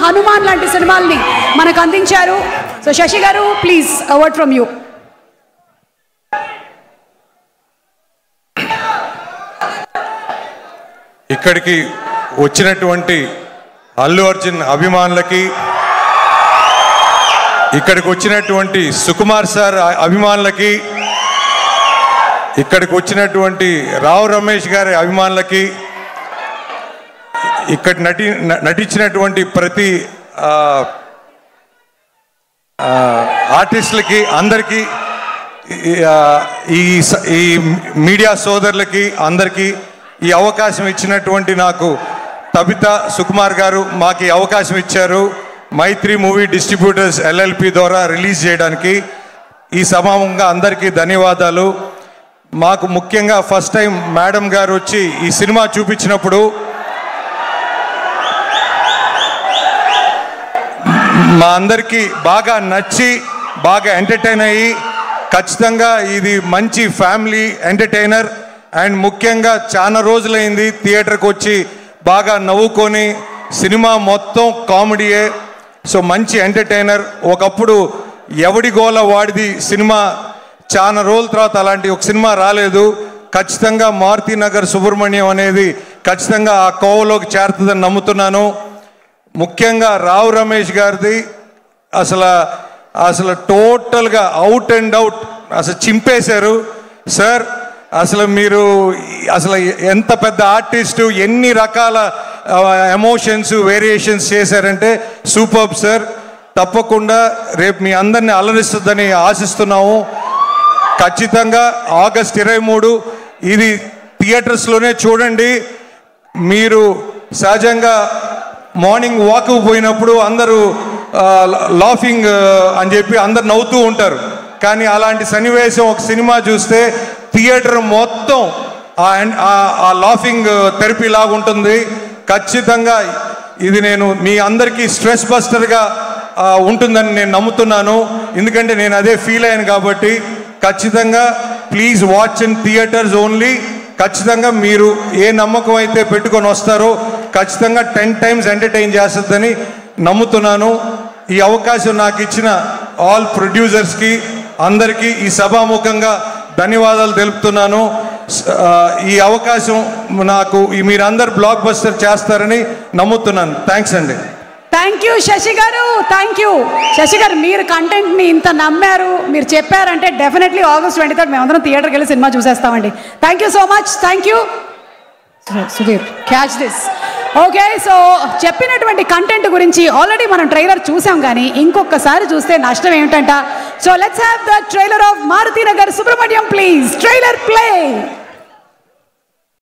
హనుమాన్ లాంటి సినిమాల్ని మనకు అందించారు. సో శశి గారు, please a word from you. ఇక్కడికి వచ్చినటువంటి అల్లు అర్జున్ అభిమానులకి, ఇక్కడికి వచ్చినటువంటి సుకుమార్ సార్ అభిమానులకి, ఇక్కడికి వచ్చినటువంటి రావు రమేష్ గారి అభిమానులకి, ఇక్కడ నటించినటువంటి ప్రతి ఆర్టిస్టులకి, అందరికీ, ఈ మీడియా సోదరులకి అందరికీ ఈ అవకాశం ఇచ్చినటువంటి నాకు తబితా సుకుమార్ గారు మాకు ఈ అవకాశం ఇచ్చారు. మైత్రి మూవీ డిస్ట్రిబ్యూటర్స్ ఎల్ఎల్పి ద్వారా రిలీజ్ చేయడానికి. ఈ సమావేశంగా అందరికీ ధన్యవాదాలు. మాకు ముఖ్యంగా ఫస్ట్ టైం మేడం గారు వచ్చి ఈ సినిమా చూపించినప్పుడు మా అందరికీ బాగా నచ్చి బాగా ఎంటర్టైన్ అయ్యి, ఖచ్చితంగా ఇది మంచి ఫ్యామిలీ ఎంటర్టైనర్ అండ్ ముఖ్యంగా చాలా రోజులైంది థియేటర్కి వచ్చి బాగా నవ్వుకొని, సినిమా మొత్తం కామెడీయే. సో మంచి ఎంటర్టైనర్. ఒకప్పుడు ఎవడి గోల వాడిది సినిమా, చాలా రోజుల తర్వాత అలాంటి ఒక సినిమా రాలేదు. ఖచ్చితంగా మారుతినగర్ సుబ్రహ్మణ్యం అనేది ఖచ్చితంగా ఆ కోవలోకి చేరుతుందని నమ్ముతున్నాను. ముఖ్యంగా రావు రమేష్ గారిది అసలు టోటల్గా అవుట్ అండ్ అవుట్ అసలు చింపేశారు సార్. అసలు మీరు ఎంత పెద్ద ఆర్టిస్టు, ఎన్ని రకాల ఎమోషన్స్ వేరియేషన్స్ చేశారంటే సూపర్బ్ సార్. తప్పకుండా రేపు మీ అందరినీ అలరిస్తుందని ఆశిస్తున్నాము. ఖచ్చితంగా ఆగస్ట్ 23 ఇది థియేటర్స్లోనే చూడండి. మీరు సహజంగా మార్నింగ్ వాక్ పోయినప్పుడు అందరూ లాఫింగ్ అని చెప్పి అందరు నవ్వుతూ ఉంటారు. కానీ అలాంటి సన్నివేశం ఒక సినిమా చూస్తే థియేటర్ మొత్తం ఆ లాఫింగ్ థెరపీ లాగా ఉంటుంది. ఖచ్చితంగా ఇది నేను మీ అందరికీ స్ట్రెస్ బస్టర్గా ఉంటుందని నేను నమ్ముతున్నాను. ఎందుకంటే నేను అదే ఫీల్ అయ్యాను కాబట్టి. ఖచ్చితంగా please watch in theatres only. ఖచ్చితంగా మీరు ఏ నమ్మకం అయితే పెట్టుకొని వస్తారో ఖచ్చితంగా 10 times ఎంటర్టైన్ చేస్తుందని నమ్ముతున్నాను. ఈ అవకాశం నాకు ఇచ్చిన ఆల్ ప్రొడ్యూసర్స్కి అందరికీ ఈ సభాముఖంగా ధన్యవాదాలు తెలుపుతున్నాను. ఈ అవకాశం నాకు మీరందరూ బ్లాక్ బస్టర్ చేస్తారని నమ్ముతున్నాను. థ్యాంక్స్ అండి. థ్యాంక్ యూ శశి గారు, థ్యాంక్ యూ. శశి గారు, మీరు కంటెంట్ని ఇంత నమ్మారు, మీరు చెప్పారంటే డెఫినెట్లీ ఆగస్ట్ 23 మేమందరం థియేటర్కి వెళ్ళి సినిమా చూసేస్తామండి. Thank you so much. Thank you Sudheer. Catch this. Okay, so చెప్పినటువంటి కంటెంట్ గురించి ఆల్రెడీ మనం ట్రైలర్ చూసాం, కానీ ఇంకొకసారి చూస్తే నష్టం ఏమిటంట. So let's have the trailer of Maruthinagar Subramanyam please. Trailer play.